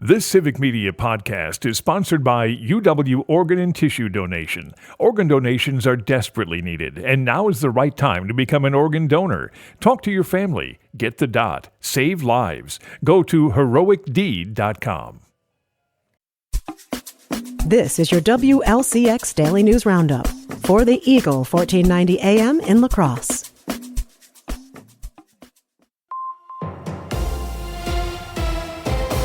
This Civic Media podcast is sponsored by UW Organ and Tissue Donation. Organ donations are desperately needed, and now is the right time to become an organ donor. Talk to your family. Get the dot. Save lives. Go to heroicdeed.com. This is your WLCX Daily News Roundup for the Eagle 1490 AM in La Crosse.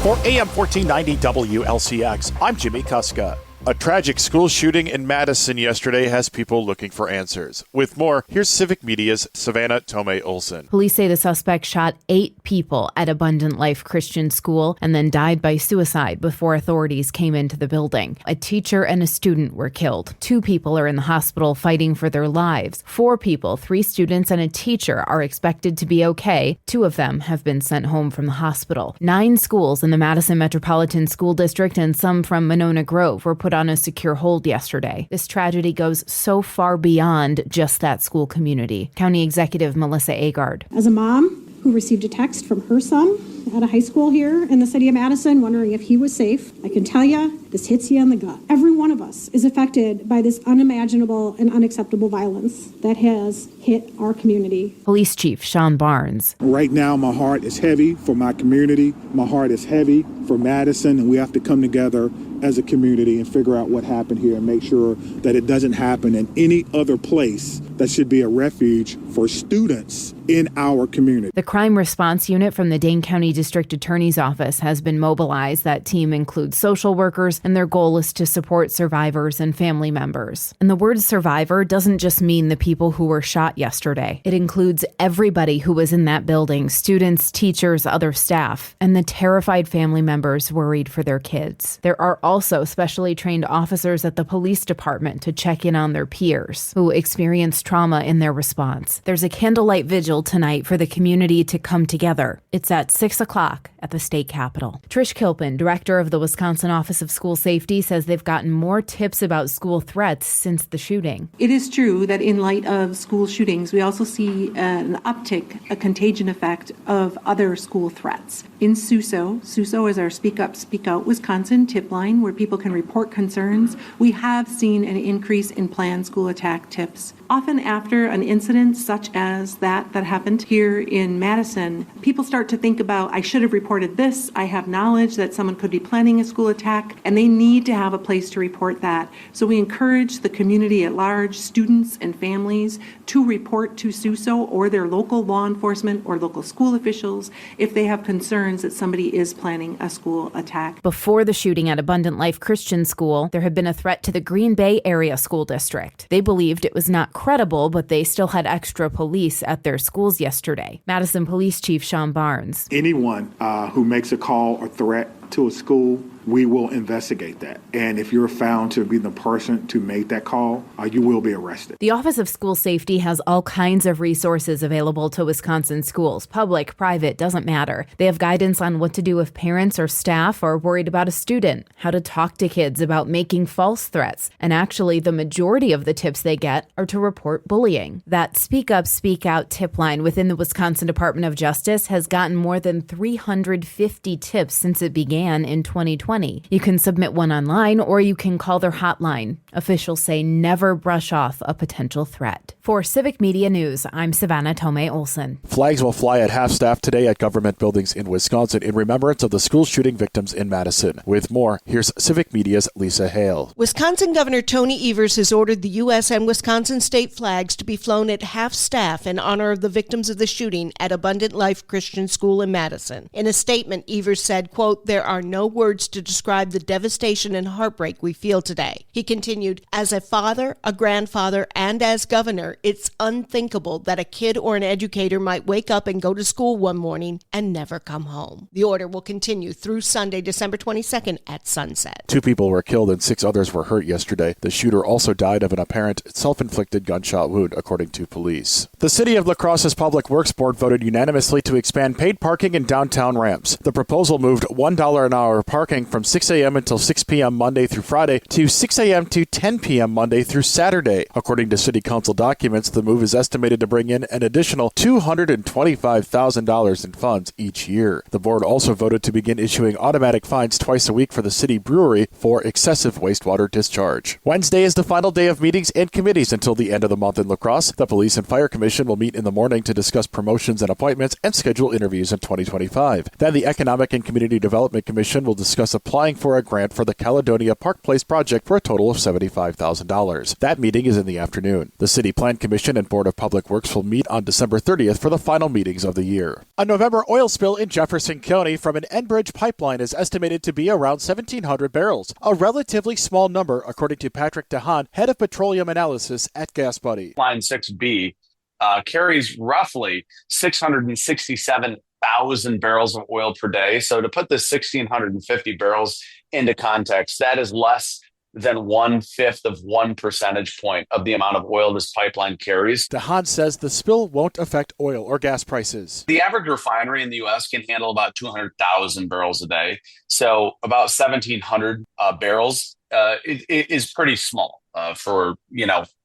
For AM 1490 WLCX, I'm Jimmy Kuska. A tragic school shooting in Madison yesterday has people looking for answers. With more, here's Civic Media's Savannah Tomei-Olson. Police say the suspect shot 8 people at Abundant Life Christian School and then died by suicide before authorities came into the building. A teacher and a student were killed. 2 people are in the hospital fighting for their lives. 4 people, 3 students and a teacher, are expected to be okay. 2 of them have been sent home from the hospital. 9 schools in the Madison Metropolitan School District and some from Monona Grove were put on a secure hold yesterday. This tragedy goes so far beyond just that school community. County Executive Melissa Agard. As a mom who received a text from her son at a high school here in the city of Madison wondering if he was safe, I can tell you this hits you in the gut. Every one of us is affected by this unimaginable and unacceptable violence that has hit our community. Police Chief Sean Barnes. Right now, my heart is heavy for my community. My heart is heavy for Madison, and we have to come together as a community and figure out what happened here and make sure that it doesn't happen in any other place that should be a refuge for students in our community. The Crime Response Unit from the Dane County District Attorney's Office has been mobilized. That team includes social workers, and their goal is to support survivors and family members. And the word survivor doesn't just mean the people who were shot yesterday. It includes everybody who was in that building, students, teachers, other staff, and the terrified family members worried for their kids. There are also specially trained officers at the police department to check in on their peers who experienced trauma in their response. There's a candlelight vigil tonight for the community to come together. It's at 6 o'clock at the state capitol. Trish Kilpin, director of the Wisconsin Office of School Safety, says they've gotten more tips about school threats since the shooting. It is true that in light of school shootings, we also see an uptick, a contagion effect of other school threats. In SUSO is our Speak Up, Speak Out Wisconsin tip line where people can report concerns. We have seen an increase in planned school attack tips. Often after an incident such as that happened here in Madison, people start to think about, I should have reported this. I have knowledge that someone could be planning a school attack, and they need to have a place to report that. So we encourage the community at large, students and families, to report to SUSO or their local law enforcement or local school officials if they have concerns that somebody is planning a school attack. Before the shooting at Abundant Life Christian School, there had been a threat to the Green Bay Area School District. They believed it was not credible, but they still had extra police at their schools yesterday. Madison Police Chief Sean Barnes. Anyone who makes a call or threat to a school, we will investigate that. And if you're found to be the person to make that call, you will be arrested. The Office of School Safety has all kinds of resources available to Wisconsin schools. Public, private, doesn't matter. They have guidance on what to do if parents or staff are worried about a student, how to talk to kids about making false threats. And actually, the majority of the tips they get are to report bullying. That Speak Up, Speak Out tip line within the Wisconsin Department of Justice has gotten more than 350 tips since it began in 2020. You can submit one online or you can call their hotline. Officials say never brush off a potential threat. For Civic Media News, I'm Savannah Tomei-Olson. Flags will fly at half-staff today at government buildings in Wisconsin in remembrance of the school shooting victims in Madison. With more, here's Civic Media's Lisa Hale. Wisconsin Governor Tony Evers has ordered the U.S. and Wisconsin state flags to be flown at half-staff in honor of the victims of the shooting at Abundant Life Christian School in Madison. In a statement, Evers said, quote, "There are no words to describe the devastation and heartbreak we feel today." He continued, "As a father, a grandfather, and as governor, it's unthinkable that a kid or an educator might wake up and go to school one morning and never come home." The order will continue through Sunday, December 22nd at sunset. 2 people were killed and 6 others were hurt yesterday. The shooter also died of an apparent self-inflicted gunshot wound, according to police. The City of La Crosse's Public Works Board voted unanimously to expand paid parking in downtown ramps. The proposal moved $1 $1 parking from 6 a.m. until 6 p.m. Monday through Friday to 6 a.m. to 10 p.m. Monday through Saturday. According to City Council documents, the move is estimated to bring in an additional $225,000 in funds each year. The board also voted to begin issuing automatic fines twice a week for the city brewery for excessive wastewater discharge. Wednesday is the final day of meetings and committees until the end of the month in La Crosse. The Police and Fire Commission will meet in the morning to discuss promotions and appointments and schedule interviews in 2025. Then the Economic and Community Development Commission will discuss applying for a grant for the Caledonia Park Place project for a total of $75,000. That meeting is in the afternoon. The City Plan Commission and Board of Public Works will meet on December 30th for the final meetings of the year. A November oil spill in Jefferson County from an Enbridge pipeline is estimated to be around 1,700 barrels, a relatively small number, according to Patrick DeHaan, head of petroleum analysis at GasBuddy. Line 6B carries roughly 667,000 barrels of oil per day. So to put this 1,650 barrels into context, that is less than 1/5 of 1 percentage point of the amount of oil this pipeline carries. DeHaan says the spill won't affect oil or gas prices. The average refinery in the U.S. can handle about 200,000 barrels a day. So about 1,700 barrels is pretty small for,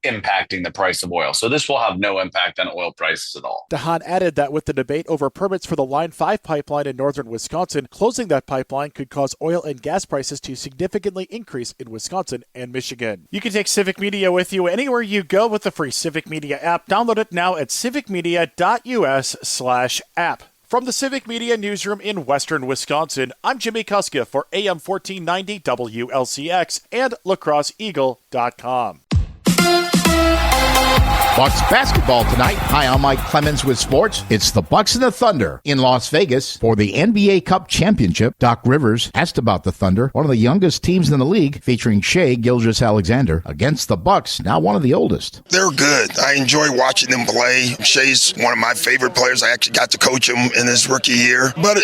impacting the price of oil. So this will have no impact on oil prices at all. DeHaan added that with the debate over permits for the Line 5 pipeline in northern Wisconsin, closing that pipeline could cause oil and gas prices to significantly increase in Wisconsin and Michigan. You can take Civic Media with you anywhere you go with the free Civic Media app. Download it now at civicmedia.us/app. From the Civic Media Newsroom in Western Wisconsin, I'm Jimmy Kuska for AM 1490 WLCX and lacrosseeagle.com. Bucks basketball tonight. Hi, I'm Mike Clemens with sports. It's the Bucks and the Thunder in Las Vegas for the NBA Cup Championship. Doc Rivers asked about the Thunder, one of the youngest teams in the league, featuring Shai Gilgeous-Alexander, against the Bucks, now one of the oldest. They're good. I enjoy watching them play. Shai's one of my favorite players. I actually got to coach him in his rookie year. But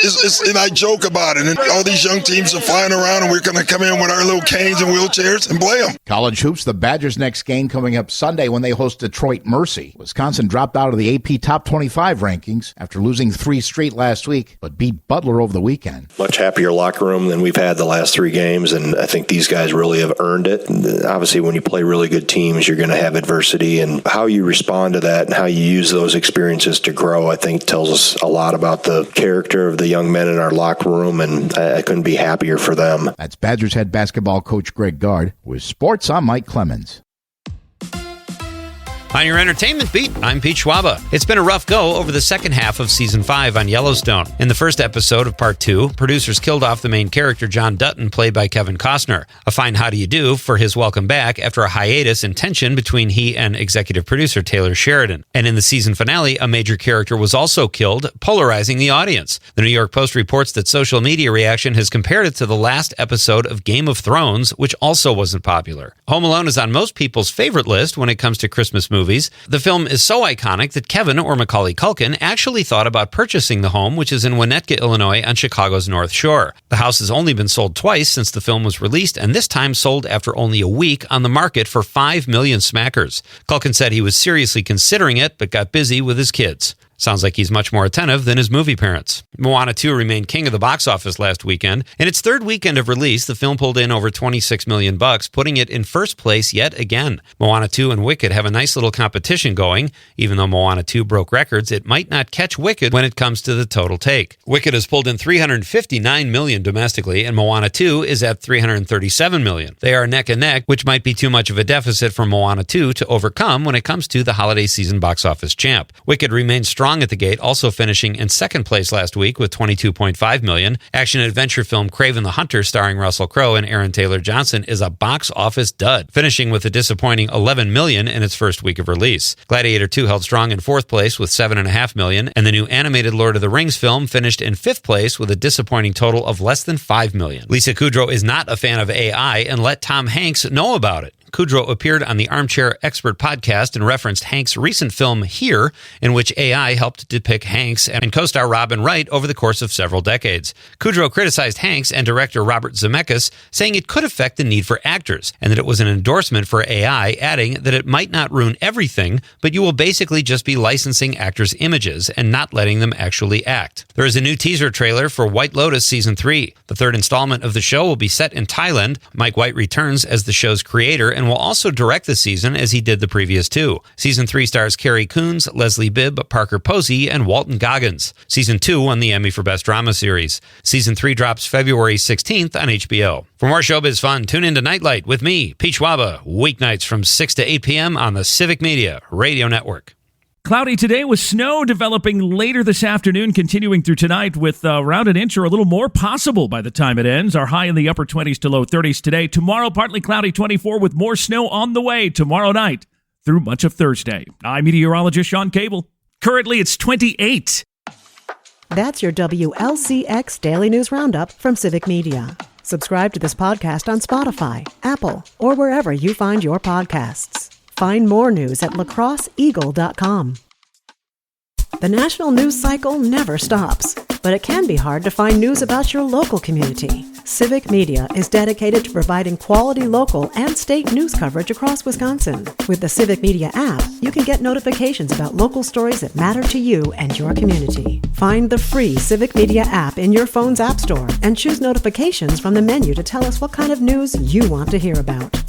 and I joke about it. And all these young teams are flying around, and we're going to come in with our little canes and wheelchairs and play them. College hoops, the Badgers' next game coming up Sunday when they host Detroit Mercy. Wisconsin dropped out of the AP Top 25 rankings after losing 3 straight last week, but beat Butler over the weekend. Much happier locker room than we've had the last 3 games, and I think these guys really have earned it. And obviously, when you play really good teams, you're going to have adversity, and how you respond to that and how you use those experiences to grow, I think, tells us a lot about the character of the young men in our locker room, and I couldn't be happier for them. That's Badgers head basketball coach Greg Gard. With sports, I'm Mike Clemens. On your entertainment beat, I'm Pete Schwaba. It's been a rough go over the second half of Season 5 on Yellowstone. In the first episode of Part 2, producers killed off the main character, John Dutton, played by Kevin Costner. A fine how do you do for his welcome back after a hiatus and tension between he and executive producer Taylor Sheridan. And in the season finale, a major character was also killed, polarizing the audience. The New York Post reports that social media reaction has compared it to the last episode of Game of Thrones, which also wasn't popular. Home Alone is on most people's favorite list when it comes to Christmas movies. The film is so iconic that Kevin, or Macaulay Culkin, actually thought about purchasing the home, which is in Winnetka, Illinois, on Chicago's North Shore. The house has only been sold twice since the film was released, and this time sold after only a week on the market for $5 million smackers. Culkin said he was seriously considering it, but got busy with his kids. Sounds like he's much more attentive than his movie parents. Moana 2 remained king of the box office last weekend. In its third weekend of release, the film pulled in over $26 million, putting it in first place yet again. Moana 2 and Wicked have a nice little competition going. Even though Moana 2 broke records, it might not catch Wicked when it comes to the total take. Wicked has pulled in $359 million domestically, and Moana 2 is at $337 million. They are neck and neck, which might be too much of a deficit for Moana 2 to overcome when it comes to the holiday season box office champ. Wicked remains strong at the gate, also finishing in second place last week with $22.5 million. Action-adventure film Kraven the Hunter, starring Russell Crowe and Aaron Taylor Johnson, is a box office dud, finishing with a disappointing $11 million in its first week of release. Gladiator 2 held strong in fourth place with $7.5 million, and the new animated Lord of the Rings film finished in fifth place with a disappointing total of less than $5 million. Lisa Kudrow is not a fan of AI and let Tom Hanks know about it. Kudrow appeared on the Armchair Expert podcast and referenced Hank's recent film Here, in which AI helped depict Hanks and co-star Robin Wright over the course of several decades. Kudrow criticized Hanks and director Robert Zemeckis, saying it could affect the need for actors, and that it was an endorsement for AI, adding that it might not ruin everything, but you will basically just be licensing actors' images and not letting them actually act. There is a new teaser trailer for White Lotus Season 3. The third installment of the show will be set in Thailand. Mike White returns as the show's creator and will also direct the season as he did the previous two. Season 3 stars Carrie Coons, Leslie Bibb, Parker Posey, and Walton Goggins. Season 2 won the Emmy for Best Drama Series. Season 3 drops February 16th on HBO. For more showbiz fun, tune in to Nightlight with me, Peach Waba, weeknights from 6 to 8 p.m. on the Civic Media Radio Network. Cloudy today with snow developing later this afternoon, continuing through tonight with around an inch or a little more possible by the time it ends. Our high in the upper 20s to low 30s today. Tomorrow, partly cloudy 24 with more snow on the way tomorrow night through much of Thursday. I'm meteorologist Sean Cable. Currently, it's 28. That's your WLCX Daily News Roundup from Civic Media. Subscribe to this podcast on Spotify, Apple, or wherever you find your podcasts. Find more news at lacrosseeagle.com. The national news cycle never stops, but it can be hard to find news about your local community. Civic Media is dedicated to providing quality local and state news coverage across Wisconsin. With the Civic Media app, you can get notifications about local stories that matter to you and your community. Find the free Civic Media app in your phone's app store and choose notifications from the menu to tell us what kind of news you want to hear about.